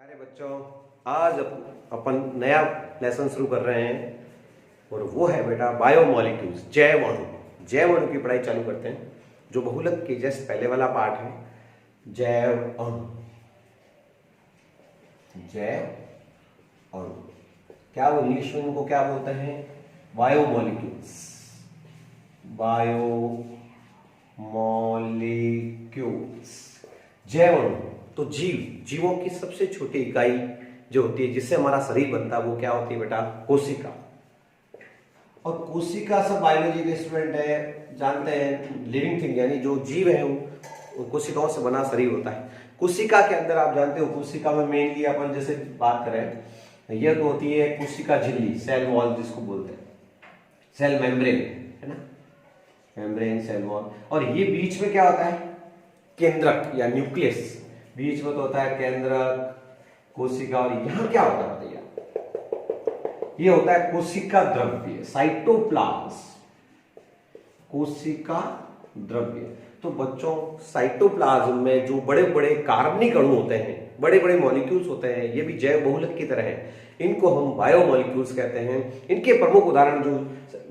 प्यारे बच्चों, आज अपन नया लेसन शुरू कर रहे हैं और वो है बेटा बायोमोलिक्यूल्स, जैव अणु। जैव अणु की पढ़ाई चालू करते हैं, जो बहुलक के जस्ट पहले वाला पार्ट है। जैव अणु, जैव अणु क्या, वो इंग्लिश में उनको क्या बोलते हैं? बायोमोलिक्यूल्स। बायोमोलिक्यूल्स, जैव अणु। तो जीवों की सबसे छोटी इकाई जो होती है, जिससे हमारा शरीर बनता है, वो क्या होती है बेटा? कोशिका। और कोशिका सब बायोलॉजी के स्टूडेंट है, जानते हैं, लिविंग थिंग यानी जो जीव है वो कोशिकाओं से बना शरीर होता है। कोशिका के अंदर आप जानते हो, कोशिका में मेनली अपन जैसे बात करें, यह तो होती है कोशिका झिल्ली, सेल वॉल जिसको बोलते हैं, सेल मेम्ब्रेन, है ना, मेम्ब्रेन, सेल वॉल। और ये बीच में क्या होता है? केंद्रक या न्यूक्लियस। बीच में तो होता है केंद्रक, कोशिका। और यहां क्या होता है बताइए? ये होता है कोशिका द्रव्य, साइटोप्लाज्म। कोशिका द्रव्य। तो बच्चों, साइटोप्लाज्म में जो बड़े बड़े कार्बनिक अणु होते हैं, बड़े बड़े मॉलिक्यूल्स होते हैं, ये भी जैव बहुलक की तरह है। इनको हम बायोमॉलिक्यूल्स कहते हैं। इनके प्रमुख उदाहरण, जो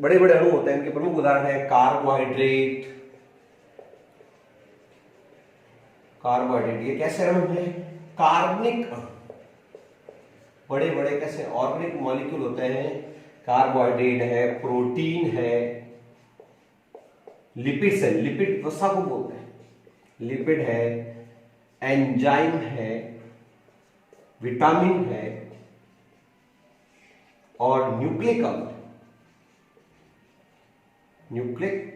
बड़े बड़े अणु होते हैं, इनके प्रमुख उदाहरण है कार्बोहाइड्रेट। कार्बोहाइड्रेट ये कैसे अणु है? कार्बनिक अणु। बड़े बड़े कैसे ऑर्गेनिक मॉलिक्यूल होते हैं? कार्बोहाइड्रेट है, प्रोटीन है, लिपिड्स है, लिपिड वसा को बोलते हैं, लिपिड है, एंजाइम है, विटामिन है और न्यूक्लिक अम्ल। न्यूक्लिक,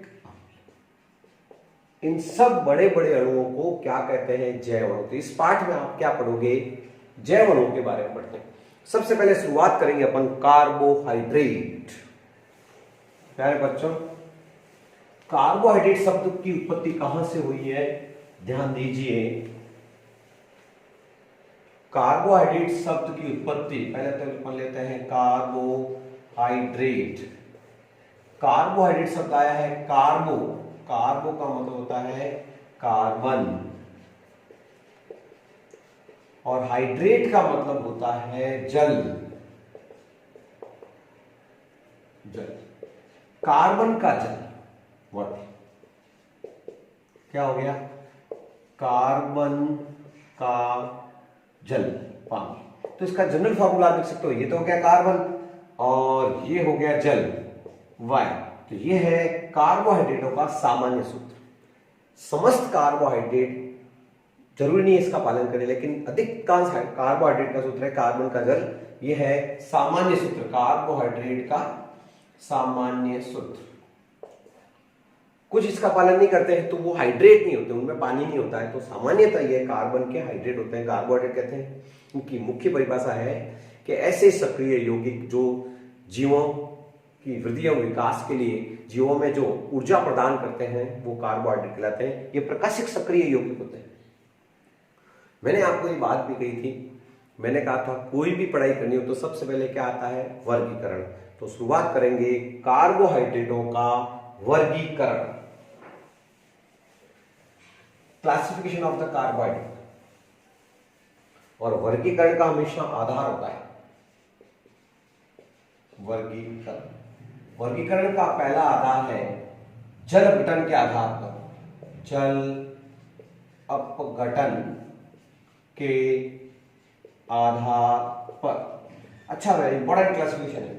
इन सब बड़े बड़े अणुओं को क्या कहते हैं? जैव अणु। तो इस पाठ में आप क्या पढ़ोगे? जैव अणुओं के बारे में पढ़ते हैं। सबसे पहले शुरुआत करेंगे अपन कार्बोहाइड्रेट। प्यारे बच्चों, कार्बोहाइड्रेट शब्द की उत्पत्ति कहां से हुई है? ध्यान दीजिए, कार्बोहाइड्रेट शब्द की उत्पत्ति पहले तो अपन लेते हैं कार्बोहाइड्रेट। कार्बोहाइड्रेट शब्द आया है कार्बो। कार्बो का मतलब होता है कार्बन, और हाइड्रेट का मतलब होता है जल। जल, कार्बन का जल, वाटर। क्या हो गया? कार्बन का जल, पानी। तो इसका जनरल फॉर्मूला लिख सकते हो। ये तो हो गया कार्बन और ये हो गया जल, वायु। तो ये है कार्बोहाइड्रेटों का सामान्य सूत्र। समस्त कार्बोहाइड्रेट जरूरी नहीं है इसका पालन करें, लेकिन अधिकांश कार्बोहाइड्रेट का सूत्र है कार्बन का जल। ये है सामान्य सूत्र, कार्बोहाइड्रेट का सामान्य सूत्र। कुछ इसका पालन नहीं करते हैं तो वो हाइड्रेट नहीं होते, उनमें पानी नहीं होता है। तो सामान्यतः ये कार्बन के हाइड्रेट होते हैं, कार्बोहाइड्रेट कहते हैं। उनकी मुख्य परिभाषा है कि ऐसे सक्रिय यौगिक जो जीवों की वृद्धि और विकास के लिए जीवों में जो ऊर्जा प्रदान करते हैं, वो कार्बोहाइड्रेट कहलाते हैं। ये प्रकाशिक सक्रिय यौगिक होते हैं। मैंने आपको ये बात भी कही थी, मैंने कहा था कोई भी पढ़ाई करनी हो तो सबसे पहले क्या आता है? वर्गीकरण। तो शुरुआत करेंगे कार्बोहाइड्रेटों का वर्गीकरण, क्लासिफिकेशन ऑफ द कार्बोहाइड्रेट। और वर्गीकरण का हमेशा आधार होता है वर्गीकरण। वर्गीकरण का पहला आधार है जल अपघटन के आधार पर। जल अपघटन के आधार पर। अच्छा, इंपॉर्टेंट क्लासिफिकेशन है।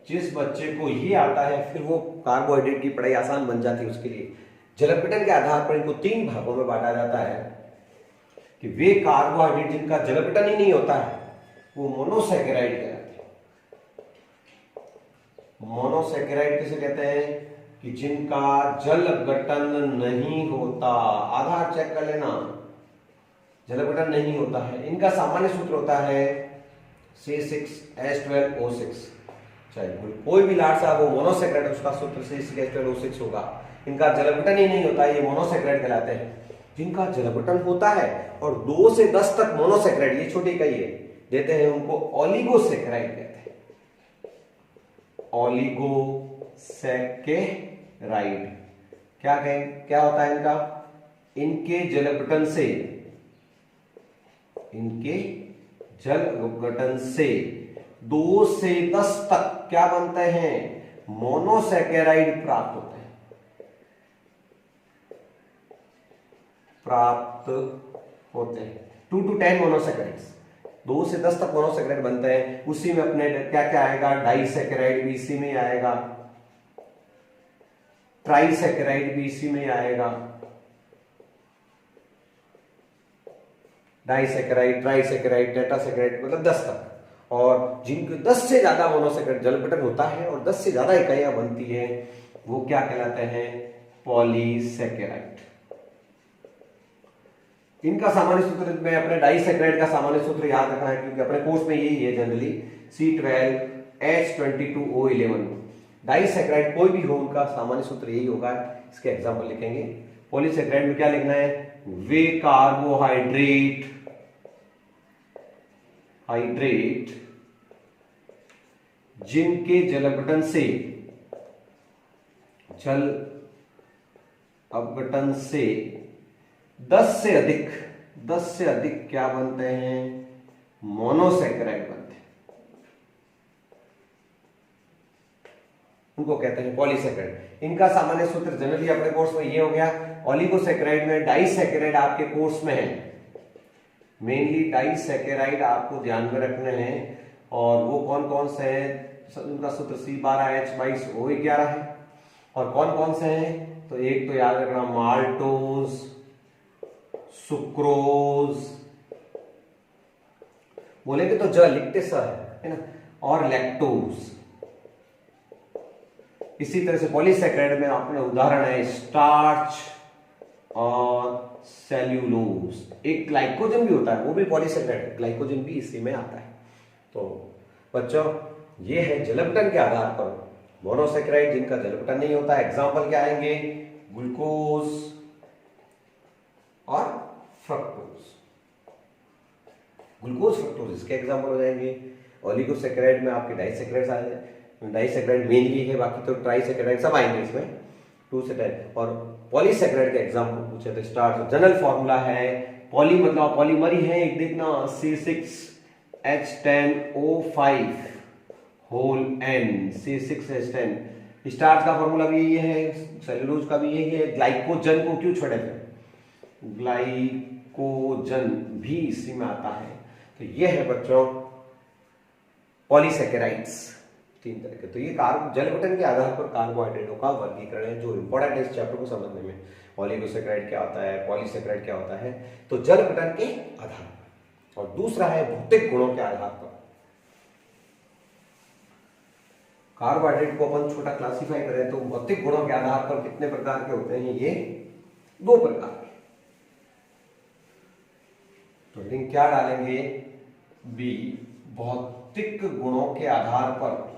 जिस बच्चे को ये आता है फिर वो कार्बोहाइड्रेट की पढ़ाई आसान बन जाती है उसके लिए। जल अपघटन के आधार पर इनको 3 भागों में बांटा जाता है कि वे कार्बोहाइड्रेट जिनका जल अपघटन ही नहीं होता है वो मोनोसैकेराइड कहलाते हैं। मोनोसैकेराइड किसे कहते हैं? कि जिनका जल अपघटन नहीं होता। आधार चेक कर लेना, जल अपघटन नहीं होता है। इनका सामान्य सूत्र होता है C6H12O6। चाहे कोई भी लाट सा वो मोनोसैकेराइड, उसका सूत्र C6H12O6 होगा। इनका जल अपघटन ही नहीं होता, ये मोनोसैकेराइड कहलाते हैं। जिनका जल अपघटन होता है और 2 से 10 तक मोनोसैकेराइड, ये छोटी इकाई है, देते हैं, उनको ओलिगोसैकेराइड कहते हैं। ओलिगोसैकेराइड क्या होता है इनका? इनके जल अपघटन से, इनके जल अपघटन से 2 से 10 तक क्या बनते हैं, मोनोसैकेराइड प्राप्त होते हैं, प्राप्त होते हैं 2 to 10 मोनोसैकेराइड्स, 2 से 10 तक मोनोसैकेराइड बनते हैं। उसी में अपने क्या क्या आएगा, डाइसैकेराइड भी इसी में आएगा, ट्राइसैकेराइड भी इसी में आएगा, डाइसैकेराइड, ट्राइसैकेराइड, टेट्रासैकेराइड, मतलब 10 तक। और जिनके 10 से ज्यादा मोनोसैकेराइड जल अपघटन होता है और 10 से ज्यादा इकाइयां बनती है, वो क्या कहलाते हैं, पॉलीसैकेराइड। इनका सामान्य सूत्र में अपने डाइसैकेराइड का सामान्य सूत्र याद रखना है, क्योंकि अपने कोर्स में यही है जनरली, C12H22O11। डाइसैकेराइड कोई भी हो उनका सामान्य सूत्र यही होगा। इसके एग्जांपल लिखेंगे। पॉलीसैकेराइड में क्या लिखना है, वे कार्बोहाइड्रेट जिनके जल अपघटन से 10 से अधिक क्या बनते हैं, मोनोसैकेराइड बनते हैं, उनको कहते हैं पॉलीसैकेराइड। इनका सामान्य सूत्र जनरली अपने कोर्स में ये हो गया। ओलिगोसैकेराइड में डाइसैकेराइड आपके कोर्स में है, मेनली डाइसैकेराइड आपको ध्यान में रखने हैं। और वो कौन कौन से हैं, उनका सूत्र C12H22O11 है। और कौन कौन से हैं, तो एक तो याद रखना, माल्टोज, सुक्रोज, बोलेंगे तो ज लिखते स है ना, और लैक्टोज। इसी तरह से पॉलीसैकेराइड में अपने उदाहरण है स्टार्च और सेल्यूलोज। एक ग्लाइकोजन भी होता है, वो भी पॉलीसैकेराइड, ग्लाइकोजन भी इसी में आता है। तो बच्चों, ये है जल अपघटन के आधार पर मोनोसैकेराइड जिनका जल अपघटन नहीं होता। एग्जाम्पल क्या आएंगे, ग्लूकोज और फ्रक्टोज। ग्लूकोज फ्रक्टोज इसके एग्जाम्पल हो जाएंगे। ओलिगोसैकेराइड में आपके डाइसैकेराइड्स आ जाए, डाइसैकेराइड मेनली है, बाकी तो ट्राइसैकेराइड सब आएंगे इसमें 2 से 10। और पॉलीसैकेराइड के एग्जाम्पल पूछे तो स्टार्च, जनरल फॉर्मूला है पॉली मतलब पॉलीमर ही है, एक देखना C6H10O5 whole N, C6H10। Starch का फॉर्मूला भी यही है, सेल्यूलोज का भी यही है। ग्लाइकोजन को क्यों छोड़े थे, ग्लाइकोजन भी इसी में आता है। तो ये है बच्चों पॉलीसैकेराइड्स, 3 तरह के। तो ये जल अपघटन के आधार पर कार्बोहाइड्रेटों का वर्गीकरण है, जो इंपॉर्टेंट है इस चैप्टर को समझने में। ओलिगोसैकेराइड क्या होता है, पॉलीसैकेराइड क्या होता है, तो जल अपघटन के आधार पर। और दूसरा है भौतिक गुणों के आधार पर। कार्बोहाइड्रेट को अपन छोटा क्लासिफाई करें तो भौतिक गुणों के आधार पर कितने प्रकार के होते हैं, ये 2 प्रकार के। तो लिंक क्या डालेंगे, बी, भौतिक गुणों के आधार पर,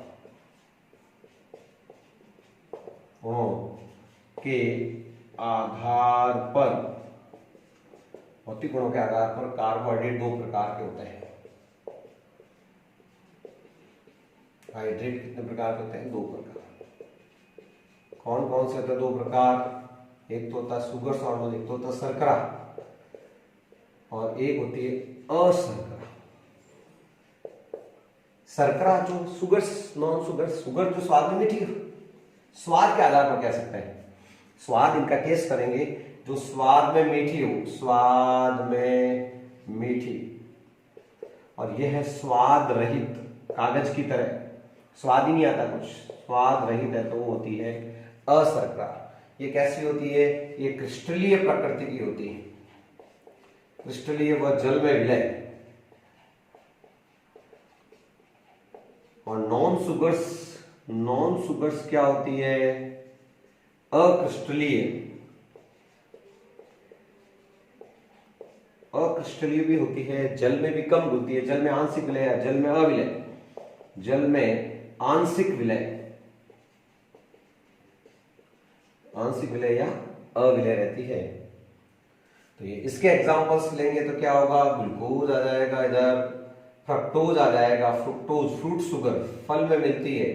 भौतिक गुणों के आधार पर कार्बोहाइड्रेट 2 प्रकार के होते हैं। हाइड्रेट कितने प्रकार के होते हैं, 2 प्रकार। कौन कौन से होते हैं 2 प्रकार, एक तो होता है सुगर नॉर्मल, एक तो होता है शर्करा, और एक होती है अशर्करा। शर्करा जो सुगर, नॉन सुगर, सुगर जो स्वाद में मीठी, स्वाद के आधार पर कह सकते हैं, स्वाद इनका टेस्ट करेंगे, जो स्वाद में मीठी हो, स्वाद में मीठी। और यह है स्वाद रहित, कागज की तरह, स्वाद ही नहीं आता कुछ, स्वाद रहित है, तो वो होती है अशर्करा। ये कैसी होती है, ये क्रिस्टलीय प्रकृति की होती है, क्रिस्टलीय व जल में विलय। और नॉन सुगर्स क्या होती है, अक्रिस्टलीय। अक्रिस्टलीय भी होती है, जल में भी कम घुलती है, जल में आंशिक विलय है, जल में अविलय, जल में आंशिक विलय, आंशिक विलय या अविलय रहती है। तो ये इसके एग्जांपल्स लेंगे तो क्या होगा, ग्लूकोज आ जाएगा इधर, फ्रक्टोज आ जाएगा, फ्रुक्टोज फ्रूट शुगर फल में मिलती है,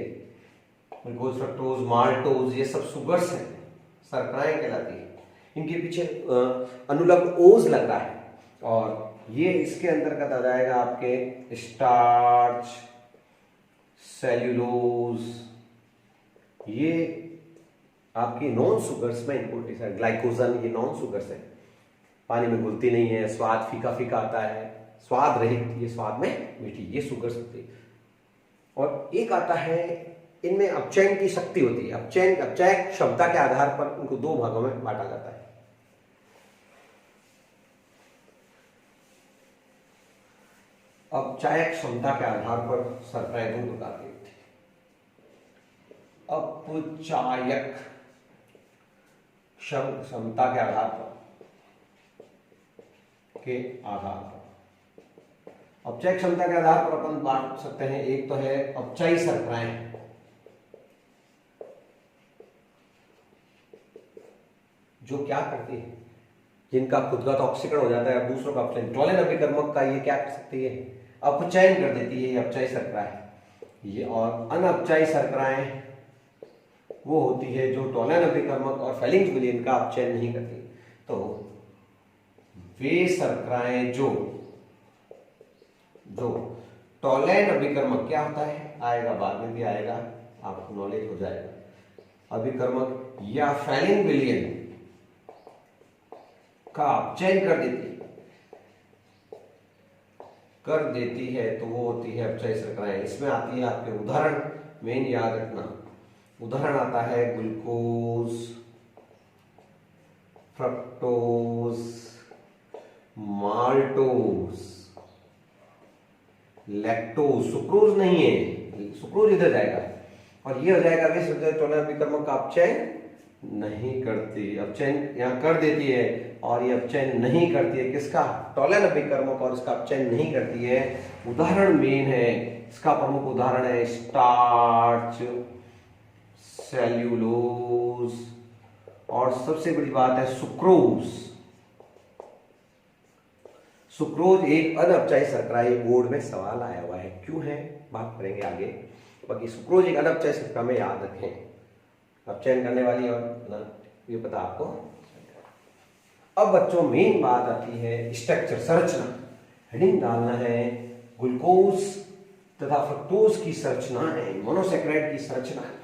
ग्लूकोज, फ्रक्टोज, माल्टोज, ये सब शुगर्स हैं, शर्कराएं कहलाती है। इनके पीछे अनुलग्न ओज लग रहा है। और ये इसके अंतर्गत आ जाएगा आपके स्टार्च, सेल्यूलोज, ये आपकी नॉन शुगर्स में इंपोर्टेड है। ग्लाइकोजन ये नॉन शुगर्स है, पानी में घुलती नहीं है, स्वाद फीका फीका आता है, स्वाद रहित, ये स्वाद में मीठी, ये शुगर्स होती है। और एक आता है, इनमें अपचयन की शक्ति होती है। अपचय क्षमता के आधार पर इनको दो भागों में बांटा जाता है। अपचय क्षमता के आधार पर शर्कराएं दो प्रकार की होती है। अपचायक क्षमता के आधार पर अपचय क्षमता के आधार पर अपन बांट सकते हैं। एक तो है अपचयी शर्कराएं, जो क्या करती है, जिनका खुद का तो ऑक्सीकरण हो जाता है, दूसरों का अपचयन। टोलन अभिकर्मक का ये क्या कर सकती है, अपचयन कर देती है, ये अपचयी शर्कराएं। ये और अनअपचयी शर्कराएं वो होती है जो टोलन अभिकर्मक और फेलिंग्स विलियन का अपचयन नहीं करती। तो वे शर्कराएं जो टोलन अभिकर्मक क्या होता है, आएगा बाद में भी आएगा, आपको नॉलेज हो जाएगा। अभिकर्मक या फेलिंग विलियन का अपचयन कर देती है तो वो होती है अपचयी शर्कराएं। इसमें आती है आपके उदाहरण, मेन याद रखना। उदाहरण आता है glucose, fructose, maltose, lactose. Sucrose नहीं है, सुक्रोज इधर जाएगा। और ये हो जाएगा वे टोलन अभिकर्मक का अपचयन नहीं करती, अपचयन यहाँ कर देती है, और ये अपचयन नहीं करती है किसका, टोलन अभिकर्मक, और इसका अपचयन नहीं करती है। उदाहरण मेन है, इसका प्रमुख उदाहरण है स्टार्च, सेल्यूलोज, और सबसे बड़ी बात है सुक्रोज। सुक्रोज एक अनअपचयी शर्करा, ये बोर्ड में सवाल आया हुआ है, क्यों है बात करेंगे आगे। बाकी सुक्रोज एक अनअपचयी शर्करा में याद रखें, अपचयन करने वाली, और ये पता आपको। अब बच्चों मेन बात आती है स्ट्रक्चर, संरचना। हेडिंग डालना है ग्लूकोज तथा फ्रक्टोज की संरचना है, मोनोसैकेराइड की संरचना है,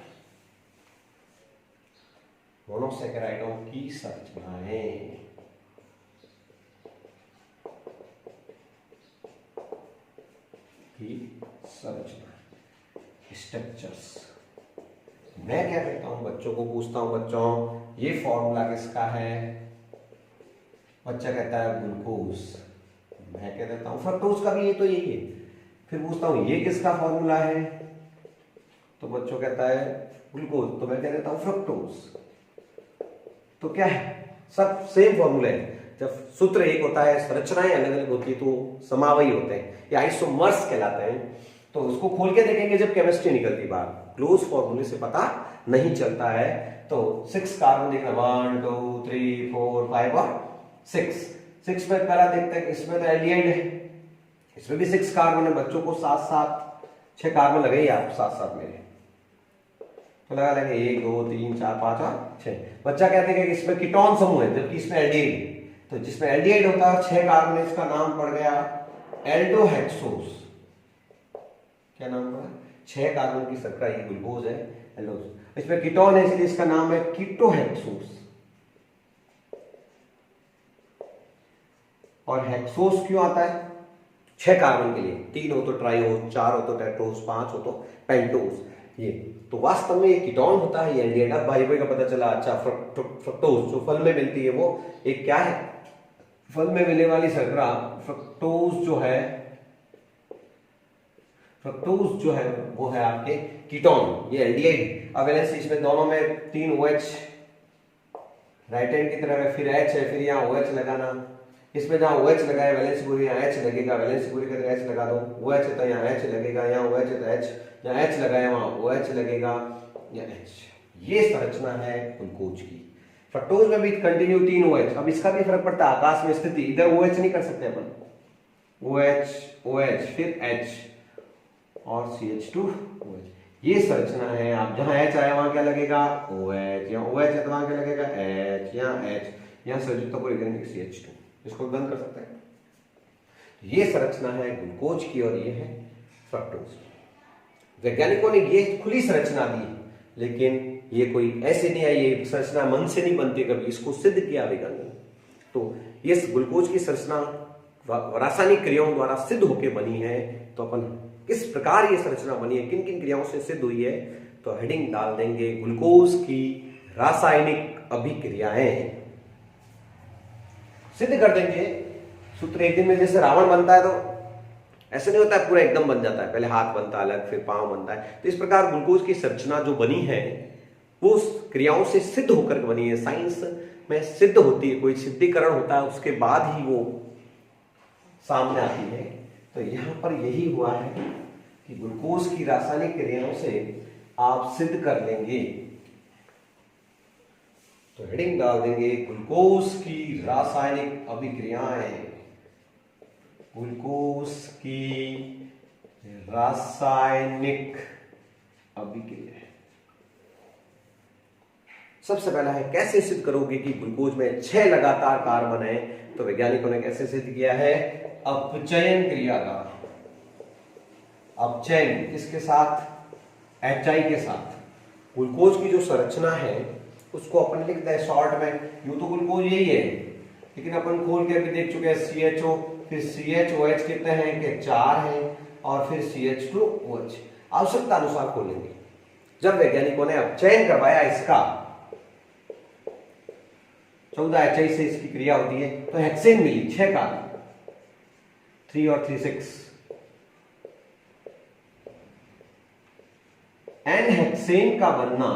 मोनोसैकेराइडों की संरचना है। स्ट्रक्चर्स। मैं क्या कहता हूं, बच्चों को पूछता हूं, बच्चों ये फॉर्मूला किसका है, बच्चा कहता है ग्लूकोज, मैं कह देता हूं फ्रक्टोज का भी ये तो यही है। फिर पूछता हूं ये किसका फॉर्मूला है, तो बच्चों कहता है ग्लूकोज, तो मैं कह देता हूं फ्रक्टोज। तो क्या है, सब सेम फॉर्मूला है। जब सूत्र एक होता है, संरचनाएं अलग अलग होती है, तो समावयी होते हैं, या आइसोमर्स कहलाते हैं। तो उसको खोल के देखेंगे जब केमिस्ट्री निकलती बाहर, क्लोज फॉर्मूले से पता नहीं चलता है। तो 6 कार्बन देखना, 1 2 3 4 5 और 6 में पहला देखते हैं, इसमें तो एल्डिहाइड है, इसमें भी 6 कार्बन है। बच्चों को साथ साथ 6 कार्बन लगे ही आप साथ साथ मेरे, तो लगा लेंगे 1 2 3 4 5 और 6। बच्चा कहते हैं कि इसमें कीटोन समूह है, जबकि इसमें एल्डिहाइड है। तो जिसमें एल्डिहाइड होता है 6 कार्बन, इसका नाम पड़ गया एल्डोहेक्सोस। क्या नाम पड़ा, 6 कार्बन की शर्करा, ये ग्लूकोज है, एल्डोस। इसमें कीटोन है, इसलिए इसका नाम है कीटोहेक्सोस। और हेक्सोस क्यों आता है, 6 कार्बन के लिए, 3 हो तो ट्राइओस, 4 हो तो टेट्रोस, 5 हो तो पेंटोस। ये तो वास्तव में ये कीटोन होता है, ये एल्डिहाइड। अब भाई भाई का पता चला। अच्छा, फ्रक्टोज जो फल में मिलती है, वो एक क्या है, फल में मिलने वाली शर्करा। फ्रक्टोज जो है वो है आपके कीटोन, ये एल्डिहाइड। अब वैलेंस इसमें दोनों में 3 OH राइट हैंड की तरफ है, फिर H है, फिर यहाँ OH लगाना। इसमें जहाँ OH लगा है वैलेंस पूरी, यहाँ H लगेगा, वैलेंस पूरी की तरह H लगा दो। OH है तो यहाँ H लगेगा, यहाँ OH है तो H, यहाँ H लगाया वहाँ OH लगेगा, या H। ये संरचना है ग्लूकोज की। फ्रक्टोज में भी कंटिन्यू 3 OH। अब इसका भी फर्क पड़ता है आकाश में स्थिति, इधर OH नहीं कर सकते अपन, OH फिर H और CH2OH। ये संरचना है। आप जहां H आया वहां क्या लगेगा, OH, यहाँ OH है तो वहां क्या लगेगा H, यहाँ H, यहाँ संयुक्त को करेंगे CH2। इसको बंद कर सकते हैं। ये संरचना है ग्लूकोज की और ये है फ्रक्टोज। वैज्ञानिकों ने ये खुली संरचना दी है, लेकिन ये कोई ऐसे नहीं है, ये संरचना मन से नहीं बनती, कभी इसको सिद्ध किया वैज्ञानिकों। तो ये ग्लूकोज की संरचना रासायनिक क्रियाओं द्वारा सिद्ध होकर बनी है। तो अपन किस प्रकार ये संरचना बनी है, किन किन क्रियाओं से सिद्ध हुई है, तो हेडिंग डाल देंगे ग्लूकोज की रासायनिक अभिक्रियाएं। सिद्ध कर देंगे सूत्र एक दिन में। जैसे रावण बनता है तो ऐसे नहीं होता है पूरा एकदम बन जाता है, पहले हाथ बनता है अलग, फिर पांव बनता है। तो इस प्रकार ग्लूकोज की संरचना जो बनी है वो क्रियाओं से सिद्ध होकर बनी है। साइंस में सिद्ध होती है, कोई सिद्धीकरण होता है, उसके बाद ही वो सामने आती है। तो यहां पर यही हुआ है कि ग्लूकोज की रासायनिक क्रियाओं से आप सिद्ध कर लेंगे। तो हेडिंग डाल देंगे ग्लूकोज की रासायनिक अभिक्रियाएं। ग्लूकोज की रासायनिक अभिक्रिया। सबसे पहला है कैसे सिद्ध करोगे कि ग्लूकोज में 6 लगातार कार्बन है। तो वैज्ञानिकों ने कैसे सिद्ध किया है, अपचयन क्रिया का। अपचयन किसके साथ, HI के साथ। ग्लूकोज की जो संरचना है उसको अपन लिखते हैं शॉर्ट में, यूं तो ग्लूकोज यही है, लेकिन अपन खोल के अभी देख चुके हैं CHO, फिर CHOH कितने हैं कि 4 हैं, और फिर CH2OH। आवश्यकता अनुसार खोलेंगे। जब वैज्ञानिकों ने अपचयन करवाया इसका, 14 HI से इसकी क्रिया होती है, तो हेक्सेन मिली 6 का, 3 और 3 6। एन हेक्सेन का बनना,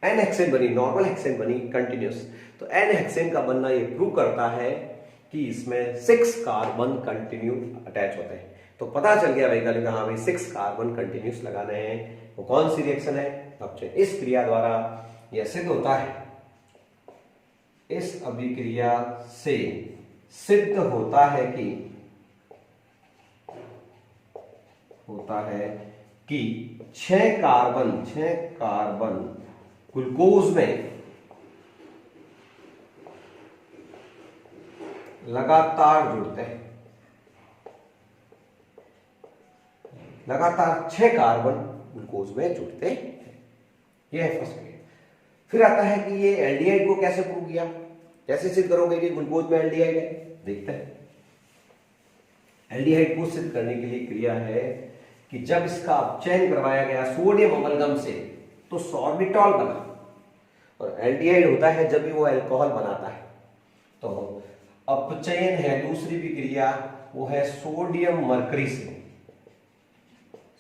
एन हेक्सेन बनी, नॉर्मल हेक्सेन बनी कंटिन्यूस। तो एन हेक्सेन का बनना ये प्रूव करता है कि इसमें 6 कार्बन कंटिन्यू अटैच होते हैं। तो पता चल गया वैज्ञानिक, हाँ भाई 6 कार्बन कंटिन्यूस लगाने हैं। वो कौन सी रिएक्शन है, अपचयन। इस क्रिया द्वारा यह सिद्ध होता है, इस अभिक्रिया से सिद्ध होता है कि 6 कार्बन ग्लूकोज में लगातार जुड़ते हैं। लगातार 6 कार्बन ग्लूकोज में जुड़ते हैं। यह है फर्स्ट क्रिया। फिर आता है कि ये एल्डिहाइड को कैसे प्रूव किया, कैसे सिद्ध करोगे कि ग्लूकोज में एल्डिहाइड है। देखते हैं। एल्डिहाइड को सिद्ध करने के लिए क्रिया है कि जब इसका अपचयन करवाया गया सोडियम अमलगम से तो सॉर्बिटॉल बना, और एल्डिहाइड होता है जब भी वो अल्कोहल बनाता है। तो अपचयन है दूसरी भी क्रिया, वो है सोडियम मरकरी से।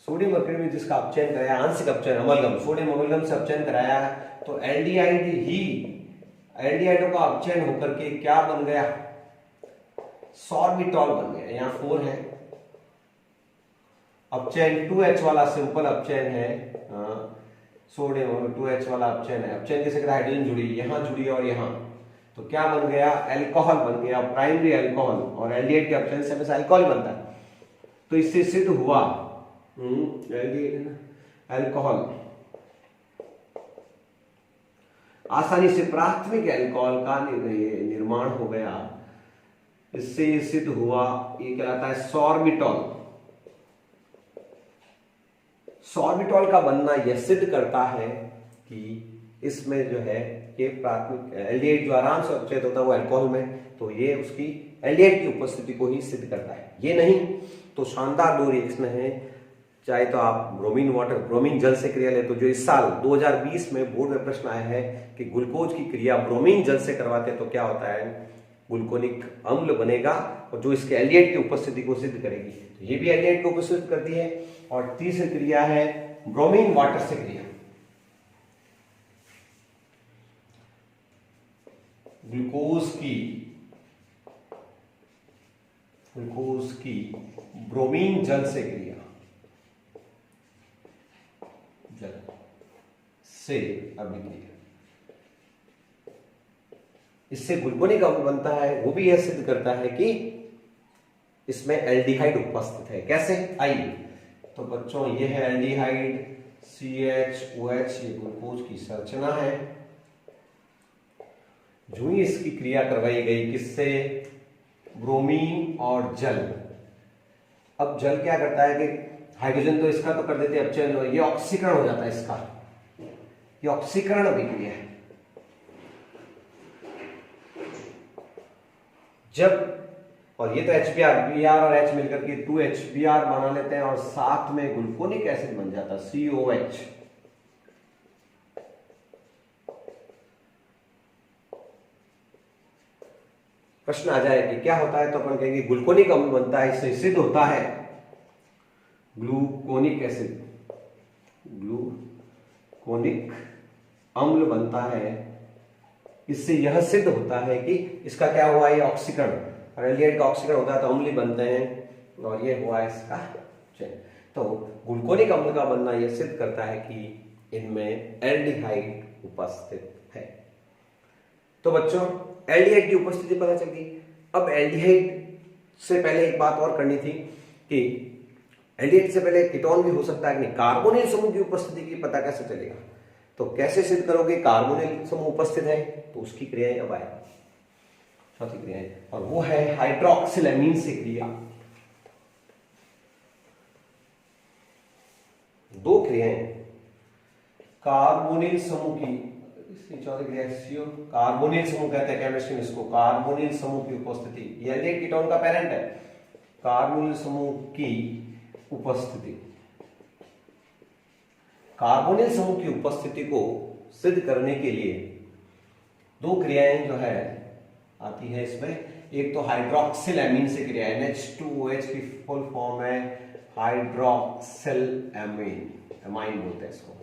सोडियम मरकरी में जिसका अपचयन कराया, आंशिक अपचयन अमलगम, सोडियम अमलगम से अपचयन कराया, तो एल्डिहाइडों का अपचयन होकर के क्या बन गया, सॉर्बिटॉल बन गया। यहां 4 है अपचयन, 2H वाला सिंपल अपचयन है, सोडियम 2H वाला अपचयन है। अपचयन कैसे करा, हाइड्रोजन जुड़ी, यहां जुड़ी और यहां, तो क्या बन गया, अल्कोहल बन गया, प्राइमरी अल्कोहल। और एल्डिहाइड के अपचयन से हमेशा अल्कोहल बनता है। तो इससे सिद्ध हुआ अल्कोहल आसानी से प्राथमिक अल्कोहल का निर्माण हो गया। इससे सिद्ध हुआ, ये कहलाता है सॉर्बिटॉल। सॉर्बिटॉल का बनना यह सिद्ध करता है कि इसमें जो है ये प्राथमिक एल्डिहाइड जो आराम से अपचयित होता है वो अल्कोहल में, तो ये उसकी एल्डिहाइड की उपस्थिति को ही सिद्ध करता है। ये नहीं तो शानदार 2 रिएक्शन है। चाहे तो आप ब्रोमीन जल से क्रिया ले, तो जो इस साल 2020 में बोर्ड में प्रश्न आया है कि ग्लूकोज की क्रिया ब्रोमीन जल से करवाते हैं तो क्या होता है, ग्लूकोनिक अम्ल बनेगा, और जो इसके एल्डिहाइड की उपस्थिति को सिद्ध करेगी। तो ये भी एल्डिहाइड को उपस्थित करती है। और तीसरी क्रिया है ब्रोमीन वाटर से क्रिया। ग्लूकोज की ब्रोमीन जल से क्रिया, जल से अभिक्रिया, इससे ग्लूकोनिक अम्ल बनता है। वो भी यह सिद्ध करता है कि इसमें एल्डिहाइड उपस्थित है। कैसे, आइए। तो बच्चों ये है एल्डिहाइड CHOH, ये ग्लूकोज की संरचना है। जो ही इसकी क्रिया करवाई गई किससे, ब्रोमीन और जल। अब जल क्या करता है कि हाइड्रोजन तो इसका तो कर देते हैं, अब चलो ये ऑक्सीकरण हो जाता है इसका, ये ऑक्सीकरण अभिक्रिया है। जब और ये तो HBr, Br और H मिलकर के 2HBr बना लेते हैं और साथ में ग्लूकोनिक एसिड बन जाता है COH। प्रश्न आ जाए कि क्या होता है, तो अपन कहेंगे ग्लूकोनिक अम्ल बनता है, इससे सिद्ध होता है ग्लूकोनिक एसिड, ग्लूकोनिक अम्ल बनता है। इससे यह सिद्ध होता है कि इसका क्या हुआ, ये ऑक्सीकरण, और एल्डिहाइड का ऑक्सीकरण होता है तो अम्ल बनते हैं, और ये हुआ इसका चयन। तो ग्लूकोनिक अम्ल का बनना यह सिद्ध करता है कि इनमें एल्डिहाइड उपस्थित है। तो बच्चों एल्डिहाइड की उपस्थिति पता चल गई। अब एल्डिहाइड से पहले एक बात और करनी थी कि एल्डिहाइड से पहले कीटोन भी हो सकता है कि नहीं, कार्बोनिल समूह की उपस्थिति की पता कैसे चलेगा, तो कैसे सिद्ध करोगे कार्बोनिल समूह उपस्थित है, तो उसकी क्रियाएं अब आए, चौथी क्रियाएं, और वो है हाइड्रोक्सिलेमीन से क्रिया। दो क्रियाएं कार्बोनिल समूह की, चौथी क्रिया CO, कार्बोनिल समूह कहते हैं केमिस्ट्री में इसको, कार्बोनिल समूह की उपस्थिति, ये एल्डिहाइड कीटोन का पेरेंट है, कार्बोनिल समूह की उपस्थिति, कार्बोनिल समूह की उपस्थिति को सिद्ध करने के लिए दो क्रियाएं जो है आती है इसमें। एक तो हाइड्रोक्सिल एमीन से क्रिया, NH2OH की फुल फॉर्म है हाइड्रोक्सिल एमीन, एमाइन बोलते हैं इसको,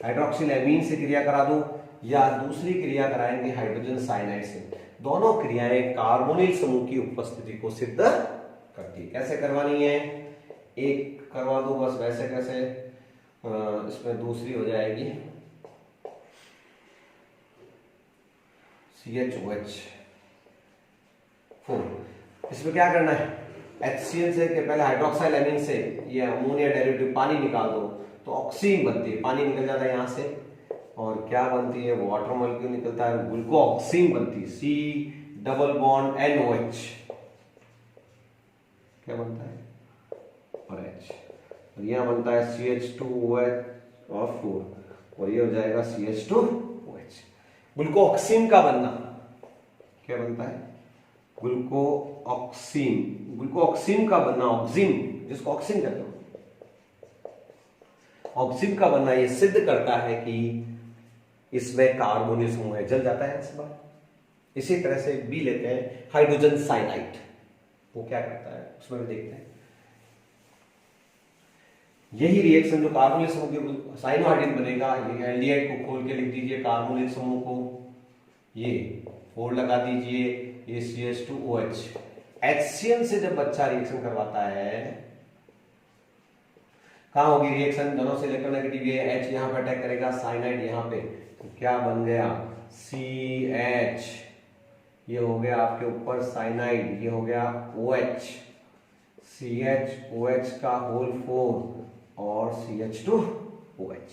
हाइड्रोक्सिल एमीन से क्रिया करा दो, या दूसरी क्रिया कराएंगे हाइड्रोजन साइनाइड से। दोनों क्रियाएं कार्बोनिल समूह की उपस्थिति को सिद्ध करती है। कैसे करवानी है, एक करवा दो बस, वैसे कैसे, इसमें दूसरी हो जाएगी CHOH4। इसमें क्या करना है, HCl से के पहले हाइड्रोक्साइल एमीन से ये अमोनिया डेरिवेटिव पानी निकाल दो, तो ऑक्सीन बनती है, पानी निकल जाता है यहां से, और क्या बनती है, वाटर मॉलिक्यूल निकलता है, ग्लूकोऑक्सीन बनती है, C डबल बॉन्ड NOH, क्या बनता है, और H, और यहां बनता है CH2OH और 4, और ये हो जाएगा CH2OH। ग्लूकोऑक्सीन का बनना क्या बनता है, ग्लूकोऑक्सीन, ग्लूकोऑक्सीन का बनना, ऑक्सीन जिसको ऑक्सीन कहते हो, ऑक्सीन का बनना ये सिद्ध करता है कि इसमें कार्बोनिल समूह है, जल जाता है इस बार। इसी तरह से बी लेते हैं हाइड्रोजन साइनाइड, वो क्या करता है उसमें भी देखते हैं। यही रिएक्शन जो कार्बोनिल समूह के साइनोहाइड्रिन बनेगा, ये एल्डिहाइड को खोल के लिख दीजिए, कार्बोनिल समूह को ये फोल्ड लगा दीजिए, ये CH2OH। HCl से जब बच्चा रिएक्शन करवाता है, कहां होगी रिएक्शन, दोनों से इलेक्ट्रोनेगेटिव है, H यहां पर अटैक करेगा, साइनाइड यहां पे, तो क्या बन गया CH, ये हो गया आपके ऊपर साइनाइड, ये हो गया OH, CHOH का होल 4 और CH2OH।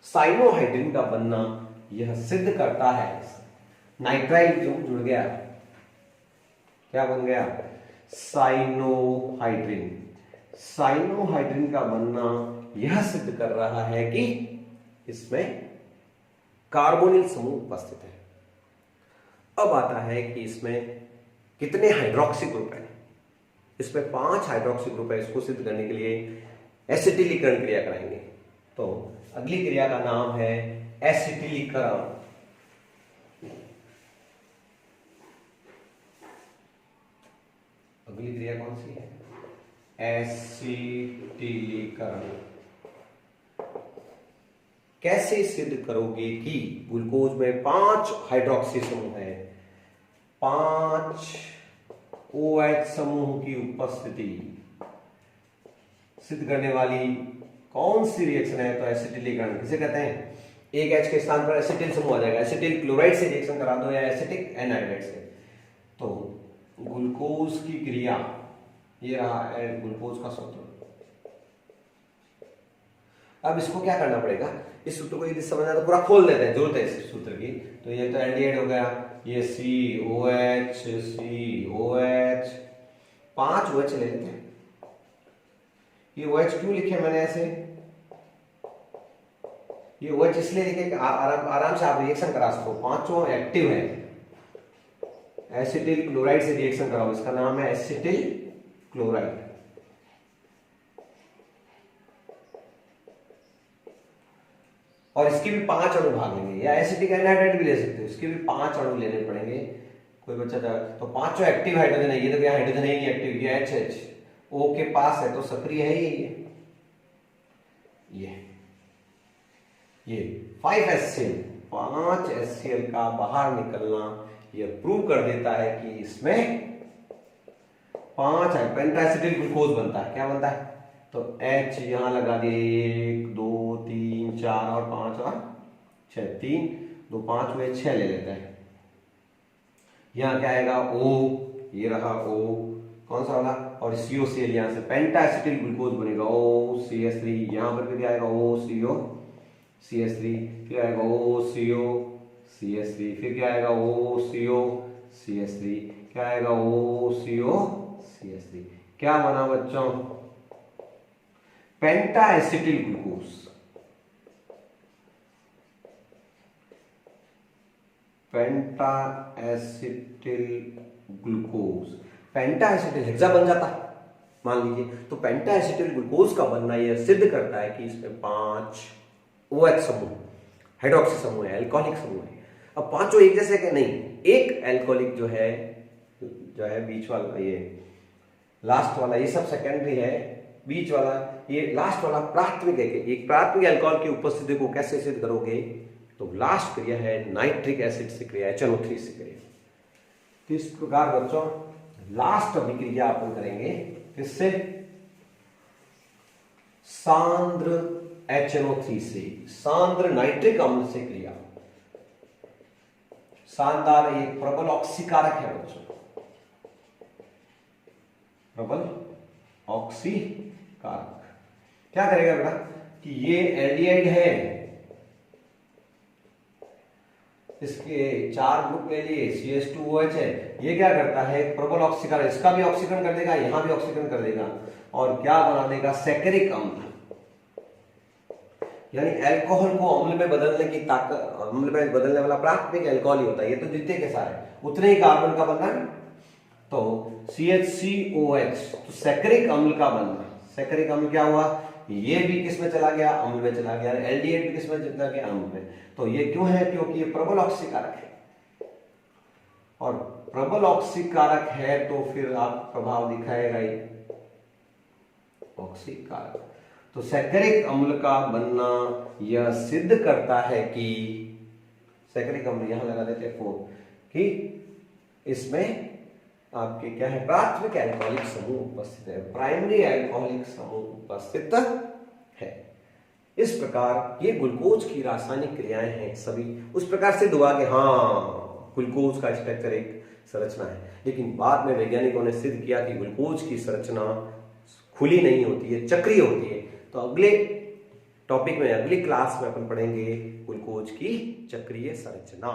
साइनोहाइड्रिन का बनना यह सिद्ध करता है, नाइट्राइल जो जुड़ गया, क्या बन गया, साइनोहाइड्रिन। साइनोहाइड्रिन का बनना यह सिद्ध कर रहा है कि इसमें कार्बोनिल समूह उपस्थित है। अब आता है कि इसमें कितने हाइड्रोक्सी ग्रुप है, इसमें 5 हाइड्रोक्सी ग्रुप है। इसको सिद्ध करने के लिए एसिटिलीकरण क्रिया कराएंगे। तो अगली क्रिया का नाम है एसिटिलीकरण। अगली क्रिया कौन सी है, एसिटिलीकरण। कैसे सिद्ध करोगे कि ग्लूकोज में 5 हाइड्रोक्सी समूह है, 5 OH समूह की उपस्थिति सिद्ध करने वाली कौन सी रिएक्शन है, तो एसिटिलीकरण किसे कहते हैं। एक H के स्थान पर एसिटिल समूह आ जाएगा, एसिटिल क्लोराइड से रिएक्शन करा दो या एसिटिक एनहाइड्राइड से। तो ग्लूकोज की क्रिया, ये रहा ग्लूकोज का सूत्र। अब इसको क्या करना पड़ेगा, इस सूत्र को यदि समझना तो पूरा खोल देते हैं, जरूरत है इस सूत्र की। तो ये तो एल्डिहाइड हो गया, ये COH COH, 5 OH ले लेते हैं। ये OH क्यों लिखे मैंने ऐसे? ये OH इसलिए लिखे कि आराम से आप रिएक्शन करा सको। 5 एक्टिव है, एसिटिल क्लोराइड से रिएक्शन कराओ, इसका नाम है एसिटिल क्लोराइड। और इसके भी 5 अणु भाग लेंगे, या एसिटिक एनहाइड्राइड भी ले सकते हो, इसके भी 5 अणु लेने पड़ेंगे। कोई बच्चा था तो 5 एक्टिव हाइड्रोजन है, ये तो क्या हाइड्रोजन है ही एक्टिव, ये HH O के पास है तो सक्रिय है ही। ये 5 HCl, 5 HCl का बाहर निकलना यह प्रूव कर देता है कि इसमें 5 पेंटाएसिटिल ग्लूकोज बनता है। क्या बनता है? तो H यहां लगा दिए, 1 2 3 4 और 5 और 6, 3 2 5 में 6 ले लेते हैं। यहां क्या आएगा? O, ये रहा O, कौन सा वाला? और COCl, यहां से पेंटाएसिटिल ग्लूकोज बनेगा OCH3, यहां पर भी क्या आएगा? OCO CH3, फिर आएगा OCO CH3, फिर क्या आएगा? OCO CH3, क्या आएगा? OCO CH3। क्या बना बच्चों? पेंटाएसिटिल ग्लूकोज। पेंटाएसिटिल ग्लूकोज, पेंटाएसिटिल हेक्सा बन जाता मान लीजिए। तो पेंटाएसिटिल ग्लूकोज का बनना यह सिद्ध करता है कि इसमें 5 OH समूह, हाइड्रोक्सी समूह है, एल्कोहलिक समूह है। अब 5 एक जैसे कि नहीं, एक एल्कोहलिक जो है बीच वाला, ये लास्ट वाला, ये सब सेकेंडरी है, बीच वाला, ये लास्ट वाला प्राथमिक है। एक प्राथमिक अल्कोहल की उपस्थिति को कैसे सिद्ध करोगे? तो लास्ट क्रिया है नाइट्रिक एसिड से क्रिया, HNO3 से क्रिया। तो इस प्रकार बच्चों लास्ट अभिक्रिया अपन करेंगे किससे? सांद्र HNO3 से, सांद्र नाइट्रिक अम्ल से क्रिया। शानदार, एक प्रबल ऑक्सीकारक है बच्चों, प्रबल ऑक्सीकारक। क्या करेगा बेटा कि ये एल्डिहाइड है, इसके 4 ग्रुप ले लिए, CH2OH है, ये क्या करता है? प्रबल ऑक्सीकरण, इसका भी ऑक्सीकरण कर देगा, यहां भी ऑक्सीकरण कर देगा, और क्या बना देगा? सैकरिक अम्ल। यानी अल्कोहल को अम्ल में बदलने की ताकत, अम्ल में बदलने वाला प्राथमिक अल्कोहल ही होता है। ये तो द्वितीय के सारे उतने ही कार्बन का बनना है। तो CHCOH, तो सैकरिक अम्ल का बनना। सैकरिक अम्ल क्या हुआ? ये भी किस में चला गया? अम्ल में चला गया। एल्डिहाइड भी किस में चला गया? अम्ल में। तो ये क्यों है? क्योंकि ये प्रबल ऑक्सीकारक है, और प्रबल ऑक्सीकारक है तो फिर आप प्रभाव दिखाएगा ही ऑक्सीकारक। तो सैकरिक अम्ल का बनना यह सिद्ध करता है कि सैकरिक अम्ल, यहां लगा देते हैं 4, कि इसमें आपके क्या है? प्राथमिक अल्कोहलिक समूह उपस्थित है, प्राइमरी अल्कोहलिक समूह उपस्थित है। इस प्रकार ये ग्लूकोज की रासायनिक क्रियाएं हैं सभी, उस प्रकार से दुआ के हाँ ग्लूकोज का स्ट्रक्चर एक संरचना है। लेकिन बाद में वैज्ञानिकों ने सिद्ध किया कि ग्लूकोज की संरचना खुली नहीं होती है, चक्रीय होती है। तो अगले टॉपिक में, अगली क्लास में अपन पढ़ेंगे ग्लूकोज की चक्रीय संरचना।